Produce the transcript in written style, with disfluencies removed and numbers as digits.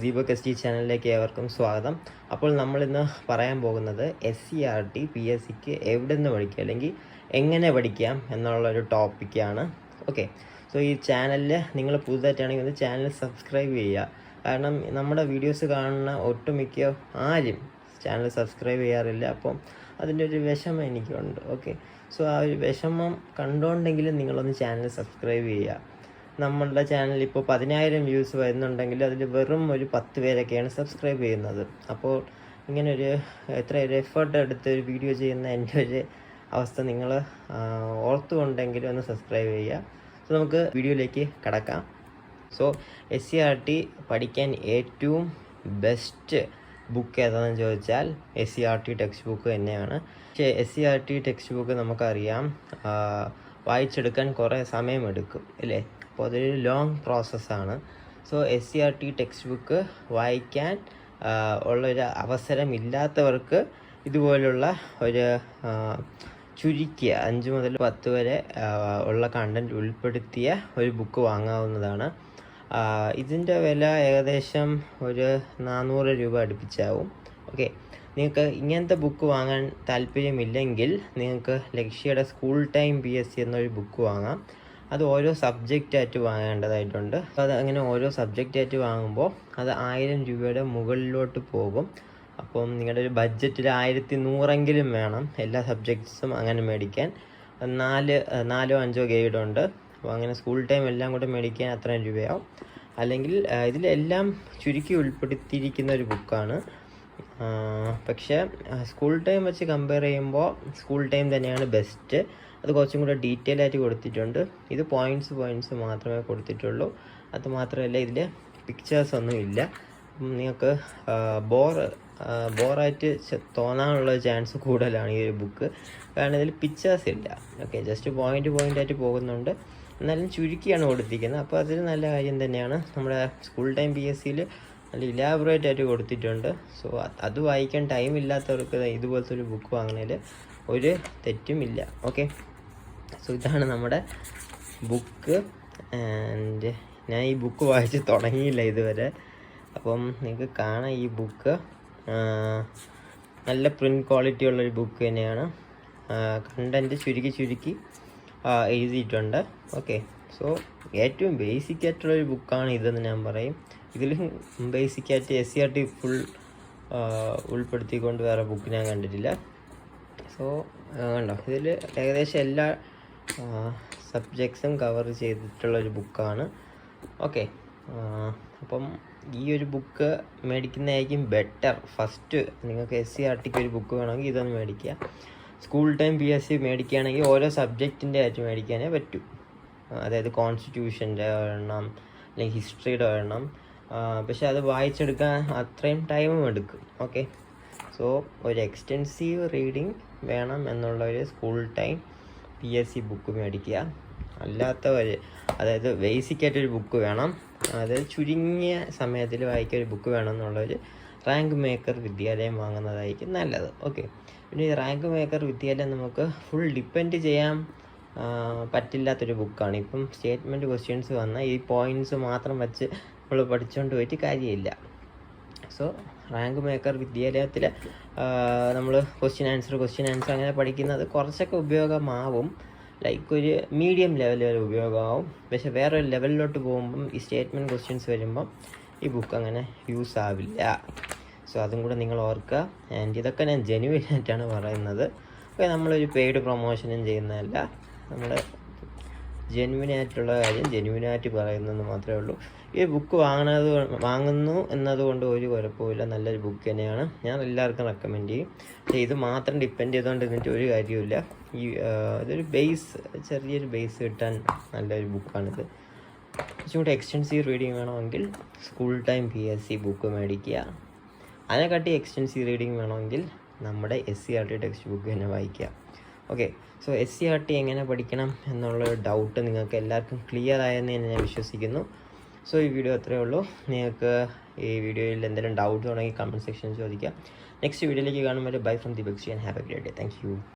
Deepak S T ചാനലിലേക്ക് ഏവർക്കും സ്വാഗതം. അപ്പോൾ നമ്മളിന്ന് പറയാൻ പോകുന്നത് SCERT PSCക്ക് എവിടെ നിന്ന് പഠിക്കുക അല്ലെങ്കിൽ എങ്ങനെ പഠിക്കാം എന്നുള്ളൊരു ടോപ്പിക്കാണ്. ഓക്കെ, സോ ഈ ചാനലിൽ നിങ്ങൾ പുതുതായിട്ടാണെങ്കിൽ ഒന്ന് ചാനൽ സബ്സ്ക്രൈബ് ചെയ്യുക. കാരണം നമ്മുടെ വീഡിയോസ് കാണുന്ന ഒട്ടുമിക്ക ആരും ചാനൽ സബ്സ്ക്രൈബ് ചെയ്യാറില്ല. അപ്പം അതിൻ്റെ ഒരു വിഷമം എനിക്കുണ്ട്. ഓക്കെ, സോ ആ ഒരു വിഷമം കണ്ടുകൊണ്ടെങ്കിലും നിങ്ങളൊന്ന് ചാനൽ സബ്സ്ക്രൈബ് ചെയ്യുക. നമ്മളുടെ ചാനൽ ഇപ്പോൾ 10,000 വ്യൂസ് വരുന്നുണ്ടെങ്കിൽ അതിൽ വെറും ഒരു 10 പേരൊക്കെയാണ് സബ്സ്ക്രൈബ് ചെയ്യുന്നത്. അപ്പോൾ ഇങ്ങനെ ഒരു എഫേർട്ട് എടുത്ത് ഒരു വീഡിയോ ചെയ്യുന്ന എൻ്റെ ഒരു അവസ്ഥ നിങ്ങൾ ഓർത്തുകൊണ്ടെങ്കിലും ഒന്ന് സബ്സ്ക്രൈബ് ചെയ്യുക. സോ നമുക്ക് വീഡിയോയിലേക്ക് കടക്കാം. സോ SCERT പഠിക്കാൻ ഏറ്റവും ബെസ്റ്റ് ബുക്ക് ഏതാണെന്ന് ചോദിച്ചാൽ SCERT ടെക്സ്റ്റ് ബുക്ക് തന്നെയാണ്. പക്ഷേ SCERT ടെക്സ്റ്റ് ബുക്ക് നമുക്കറിയാം വായിച്ചെടുക്കാൻ കുറേ സമയമെടുക്കും അല്ലേ. അപ്പോൾ അതൊരു ലോങ് പ്രോസസ്സാണ്. സോ SCERT ടെക്സ്റ്റ് ബുക്ക് വായിക്കാൻ ഉള്ളൊരു അവസരം ഇല്ലാത്തവർക്ക് ഇതുപോലുള്ള ഒരു ചുരുക്കിയ 5 മുതൽ 10 വരെ ഉള്ള കണ്ടൻറ്റ് ഉൾപ്പെടുത്തിയ ഒരു ബുക്ക് വാങ്ങാവുന്നതാണ്. ഇതിൻ്റെ വില ഏകദേശം ഒരു 400 രൂപ അടുപ്പിച്ചാവും. ഓക്കെ, നിങ്ങൾക്ക് ഇങ്ങനത്തെ ബുക്ക് വാങ്ങാൻ താല്പര്യമില്ലെങ്കിൽ നിങ്ങൾക്ക് ലക്ഷ്യയുടെ സ്കൂൾ ടൈം PSC എന്നൊരു ബുക്ക് വാങ്ങാം. അത് ഓരോ സബ്ജക്റ്റായിട്ട് വാങ്ങേണ്ടതായിട്ടുണ്ട്. അത് അങ്ങനെ ഓരോ സബ്ജക്റ്റായിട്ട് വാങ്ങുമ്പോൾ അത് 1000 രൂപയുടെ മുകളിലോട്ട് പോകും. അപ്പം നിങ്ങളുടെ ഒരു ബഡ്ജറ്റിൽ 1100 വേണം എല്ലാ സബ്ജക്ട്സും അങ്ങനെ മേടിക്കാൻ. 4-5 ഗൈഡുണ്ട്. അപ്പോൾ അങ്ങനെ സ്കൂൾ ടൈം എല്ലാം കൂടെ മേടിക്കാൻ അത്രയും രൂപയാവും. അല്ലെങ്കിൽ ഇതിലെല്ലാം ചുരുക്കി ഉൾപ്പെടുത്തിയിരിക്കുന്ന ഒരു ബുക്കാണ്. പക്ഷേ സ്കൂൾ ടൈം വെച്ച് കമ്പയർ ചെയ്യുമ്പോൾ സ്കൂൾ ടൈം തന്നെയാണ് ബെസ്റ്റ്. അത് കുറച്ചും കൂടെ ഡീറ്റെയിൽ ആയിട്ട് കൊടുത്തിട്ടുണ്ട്. ഇത് പോയിൻറ്റ്സ് മാത്രമേ കൊടുത്തിട്ടുള്ളൂ. അത് മാത്രമല്ല ഇതിൽ പിക്ചേഴ്സ് ഒന്നും ഇല്ല. നിങ്ങൾക്ക് ബോറായിട്ട് തോന്നാനുള്ള ചാൻസ് കൂടുതലാണ് ഈ ഒരു ബുക്ക്. കാരണം ഇതിൽ പിക്ചേഴ്സ് ഇല്ല. ഓക്കെ, ജസ്റ്റ് പോയിൻ്റായിട്ട് പോകുന്നുണ്ട്. എന്നാലും ചുരുക്കിയാണ് കൊടുത്തിരിക്കുന്നത്. അപ്പോൾ അതൊരു നല്ല കാര്യം തന്നെയാണ്. നമ്മുടെ സ്കൂൾ ടൈം PSCയിൽ നല്ല ഇലാബറേറ്റ് ആയിട്ട് കൊടുത്തിട്ടുണ്ട്. സോ അത് വായിക്കാൻ ടൈം ഇല്ലാത്തവർക്ക് ഇതുപോലത്തെ ഒരു ബുക്ക് വാങ്ങുന്നതിൽ ഒരു തെറ്റുമില്ല. ഓക്കെ, സോ ഇതാണ് നമ്മുടെ ബുക്ക്. ആൻഡ് ഞാൻ ഈ ബുക്ക് വായിച്ച് തുടങ്ങിയില്ല ഇതുവരെ. അപ്പം നിങ്ങൾക്ക് കാണാം ഈ ബുക്ക് നല്ല പ്രിൻറ്റ് ക്വാളിറ്റി ഉള്ളൊരു ബുക്ക് തന്നെയാണ്. കണ്ടൻറ്റ് ചുരുക്കി എഴുതിയിട്ടുണ്ട്. ഓക്കെ, സോ ഏറ്റവും ബേസിക് ആയിട്ടുള്ളൊരു ബുക്കാണ് ഇതെന്ന് ഞാൻ പറയും. ഇതിൽ ബേസിക്കായിട്ട് SCERT ഫുൾ ഉൾപ്പെടുത്തിക്കൊണ്ട് വേറെ ബുക്ക് ഞാൻ കണ്ടിട്ടില്ല. സോ കണ്ടോ, ഇതിൽ ഏകദേശം എല്ലാ സബ്ജക്ട്സും കവർ ചെയ്തിട്ടുള്ളൊരു ബുക്കാണ്. ഓക്കെ, അപ്പം ഈ ഒരു ബുക്ക് മേടിക്കുന്നതായിരിക്കും ബെറ്റർ. ഫസ്റ്റ് നിങ്ങൾക്ക് SCERTക്ക് ഒരു ബുക്ക് വേണമെങ്കിൽ ഇതൊന്ന് മേടിക്കുക. സ്കൂൾ ടൈം PSC മേടിക്കുകയാണെങ്കിൽ ഓരോ സബ്ജക്റ്റിൻ്റെ ആയിട്ട് മേടിക്കാനേ പറ്റൂ. അതായത് കോൺസ്റ്റിറ്റ്യൂഷൻ്റെ ഒരെണ്ണം അല്ലെങ്കിൽ ഹിസ്റ്ററിയുടെ ഒരെണ്ണം. പക്ഷെ അത് വായിച്ചെടുക്കാൻ അത്രയും ടൈമും എടുക്കും. ഓക്കെ, സോ ഒരു എക്സ്റ്റെൻസീവ് റീഡിങ് വേണം എന്നുള്ള ഒരു സ്കൂൾ ടൈം PSC ബുക്ക് മേടിക്കുക. അല്ലാത്തവർ അതായത് ബേസിക്കായിട്ടൊരു ബുക്ക് വേണം, അതായത് ചുരുങ്ങിയ സമയത്തിൽ വായിക്കാൻ ഒരു ബുക്ക് വേണം എന്നുള്ളവർ റാങ്ക് മേക്കർ വിദ്യാലയം വാങ്ങുന്നതായിരിക്കും നല്ലത്. ഓക്കെ, പിന്നെ ഈ റാങ്ക് മേക്കർ വിദ്യാലയം നമുക്ക് ഫുൾ ഡിപ്പെൻഡ് ചെയ്യാൻ പറ്റില്ലാത്തൊരു ബുക്കാണ്. ഇപ്പം സ്റ്റേറ്റ്മെൻറ്റ് ക്വസ്റ്റ്യൻസ് വന്നാൽ ഈ പോയിൻറ്റ്സ് മാത്രം വെച്ച് നമ്മൾ പഠിച്ചുകൊണ്ട് പോയിട്ട് കാര്യമില്ല. സോ റാങ്ക് മേക്കർ വിദ്യാലയത്തിൽ നമ്മൾ ക്വസ്റ്റ്യൻ ആൻസർ അങ്ങനെ പഠിക്കുന്നത് കുറച്ചൊക്കെ ഉപയോഗമാവും. ലൈക്ക് ഒരു മീഡിയം ലെവൽ വരെ ഉപയോഗമാവും. പക്ഷെ വേറൊരു ലെവലിലോട്ട് പോകുമ്പം ഈ സ്റ്റേറ്റ്മെൻറ്റ് ക്വസ്റ്റ്യൻസ് വരുമ്പം ഈ ബുക്ക് അങ്ങനെ യൂസ് ആവില്ല. സോ അതും കൂടെ നിങ്ങൾ ഓർക്കുക. ആൻഡ് ഇതൊക്കെ ഞാൻ ജെന്യുവിനായിട്ടാണ് പറയുന്നത്. അപ്പോൾ നമ്മളൊരു പെയ്ഡ് പ്രൊമോഷനും ചെയ്യുന്നതല്ല. നമ്മുടെ ജെന്യുവിനായിട്ടുള്ള കാര്യം ജെന്യുവിനായിട്ട് പറയുന്നതെന്ന് മാത്രമേ ഉള്ളൂ. ഈ ബുക്ക് വാങ്ങുന്നു എന്നതുകൊണ്ട് ഒരു കുഴപ്പമില്ല. നല്ലൊരു ബുക്ക് തന്നെയാണ്. ഞാൻ എല്ലാവർക്കും റെക്കമെൻഡ് ചെയ്യും. പക്ഷേ ഇത് മാത്രം ഡിപ്പെൻഡ് ചെയ്തുകൊണ്ട് ഇതിൻ്റെ ഒരു കാര്യമില്ല. ഇതൊരു ചെറിയൊരു ബേസ് കിട്ടാൻ നല്ലൊരു ബുക്കാണിത്. കുറച്ചും കൂടി എക്സ്റ്റെൻസീവ് റീഡിങ് വേണമെങ്കിൽ സ്കൂൾ ടൈം PSC ബുക്ക് മേടിക്കുക. അതിനെക്കാട്ടി എക്സ്റ്റെൻസീവ് റീഡിങ് വേണമെങ്കിൽ നമ്മുടെ SCERT ടെക്സ്റ്റ് ബുക്ക് തന്നെ വായിക്കുക. ഓക്കെ, സോ SCERT എങ്ങനെ പഠിക്കണം എന്നുള്ളൊരു ഡൗട്ട് നിങ്ങൾക്ക് എല്ലാവർക്കും ക്ലിയർ ആയെന്ന് ഞാൻ വിശ്വസിക്കുന്നു. സോ ഈ വീഡിയോ അത്രയേ ഉള്ളൂ. നിങ്ങൾക്ക് ഈ വീഡിയോയിൽ എന്തെങ്കിലും ഡൗട്ട് ഉണ്ടെങ്കിൽ കമൻറ്റ് സെക്ഷനിൽ ചോദിക്കാം. നെക്സ്റ്റ് വീഡിയോയിലേക്ക് കാണുമ്പോൾ bye from Deepak and have A great day. Thank you.